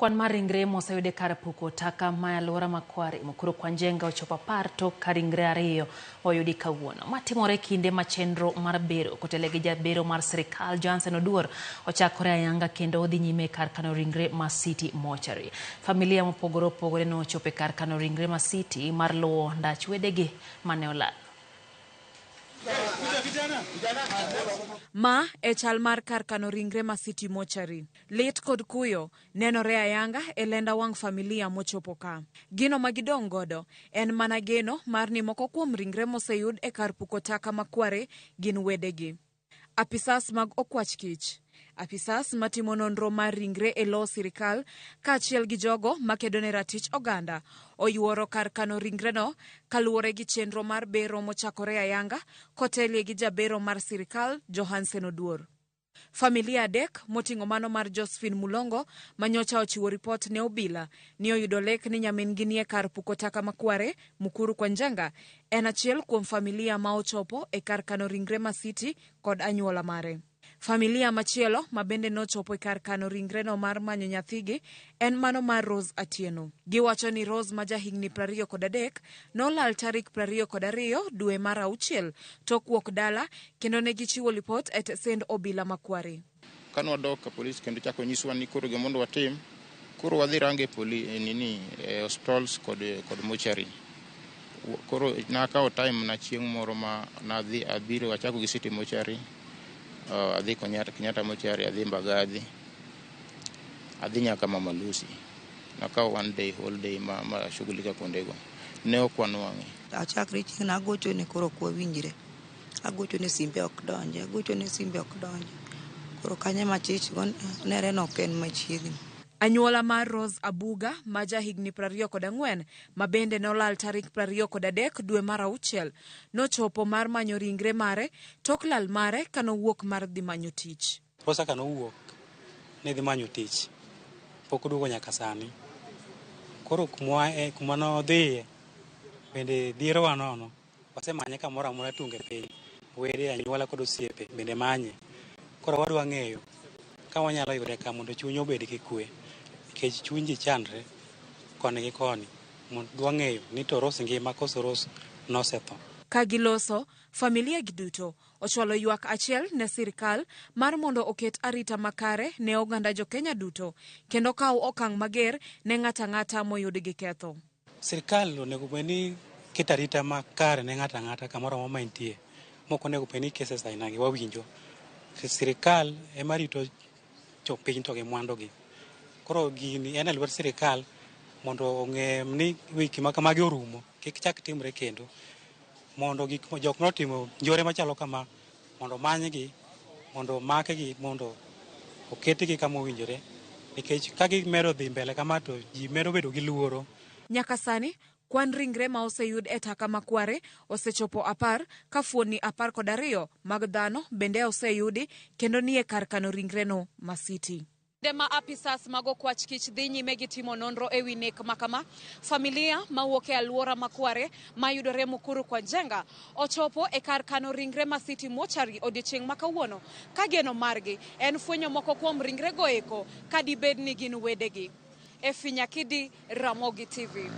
Kwan mar ringre moseyude kar puko taka ma alwora Makware Mukuru kwa Njenga ochopo 10 tok ka ringre 2 oyudi kawuono. Matimore kinde ma chenro mar bero kotele gi jabero mar sirikal Johnson Oduor ochakore ayanga kendo odhi nyime kar kano ringre ma City Mortuary. Familia mopogore opogore no ochopo kar kano ringre ma City mar luwo ndach wedegi mane olal. Ma e chal mar kar kano ringre ma City Mortuary. Lit kod kuyo nenore ayanga e lenda wang' familia mochopo ka. Gino magidong' godo en mana geno mar ni moko kuom ringre moseyud e kar puko taka Makware gin wedegi. Apisas mag okwach kich, apisas matimo nonro mar ringre e lo sirikal kaachiel gi jogo makedo ne ratich oganda oyuoro kar kano ringre no kaluwore gi chenro mar bero mochakore ayanga kotelie gi jabero mar sirikal Johnson Oduor. Familia adek moting'o mano mar Josephine Mulongo manyocha ochiwo ripot ne obila ni oyudo lek ni nyamin-gi nie kar puko taka Makware Mukuru kwa Njenga en achiel kuom familia ma ochopo e kar kano ringre ma City kod anyuola mare. Familia machielo ma bende nochopo e kar kano ringre no mar manyo nyathigi en mano mar Rose Atieno. Giwacho ni Rose ma jahigni 23 nolal tarik 22 dwe mar 6 tok wuok dala kendo ne gichiwo lipot e tesend obila Makware. Kanwa dok ka polis kendo chako nyiswa ni koro gimondo watim, koro wadhi range hospitals kod mortuary. Koro nakawo time na chieng' moro ma nadhi abiro achako gi City Mortuary. Adhi Kenyatta Mortuary, adhi Mbagathi, adhi nyaka Mama Lucy. Nakawo whole day ma shughulika kondego. Ne okwanwang'e. Achakre chieng' na agocho ne koro kwa winjre. Agocho ne simbe ok donje, Koro kanye machich gon nere no ken machiegni. Anyuola mar Rose Abuga ma jahigni 24 ma bende nolal tarik 23 dwe mar 6 nochopo mar manyo ringre mare tok lal mare kanowuok mar dhi manyo tich. Rosa kanowuok ne dhi manyo tich, pok oduogo nyaka sani. Koro kuma nodhiye bende dierowa nono wasemanye kamoro amora tunge piny, wede anyuola kod osiepe bende manye. Koro wadwa ng'eyo ka wanyalo yude ka mondo chuny obed gi kwe, nikech chuny ji chandre koni gi koni. Dwa ng'eyo ni to Rose ngima koso Rose nosetho. Ka giloso, familia giduto ochwalo ywak achiel ne sirikal mar mondo oket arita makare ne oganda jo Kenya duto kendo kaw okang' mager ne ng'ata ng'ata moyud gi ketho. Sirikal onego bed ni keto arita makare ne ng'ata ng'ata kamoro amora ma entie. Moko onego bed ni cases aina gi wawinjo. Sirikal ema rito jopiny to gi mwandugi. Koro gini en lwet sirikal mondo ong'e ni wiki ma kamagi orumo, kik chak timre kendo. Mondo jok notimo njore machalo kama mondo manygi, mondo makgi, mondo oketgi kama owinjore, nikech ka gimedo dhi mbele kama to ji medo bedo gi luoro. Nyaka sani kwan ringre ma oseyud e taka Makware osechopo 10 ka fuoni 12 mag dhano bende oseyudi kendo nie kar kano ringre no ma City. Dema apisas mag okwach kich dhi nyime gi timo nonro e wi nek makama, familia mawuok e alwora Makware mayudore Mukuru kwa Njenga ochopo e kar kano ringre ma City Mortuary odiochieng' ma kawuono ka geno margi en fwenyo moko kuom ringre go eko ka dibed ni gin wedegi. E Finyakidi, Ramogi TV.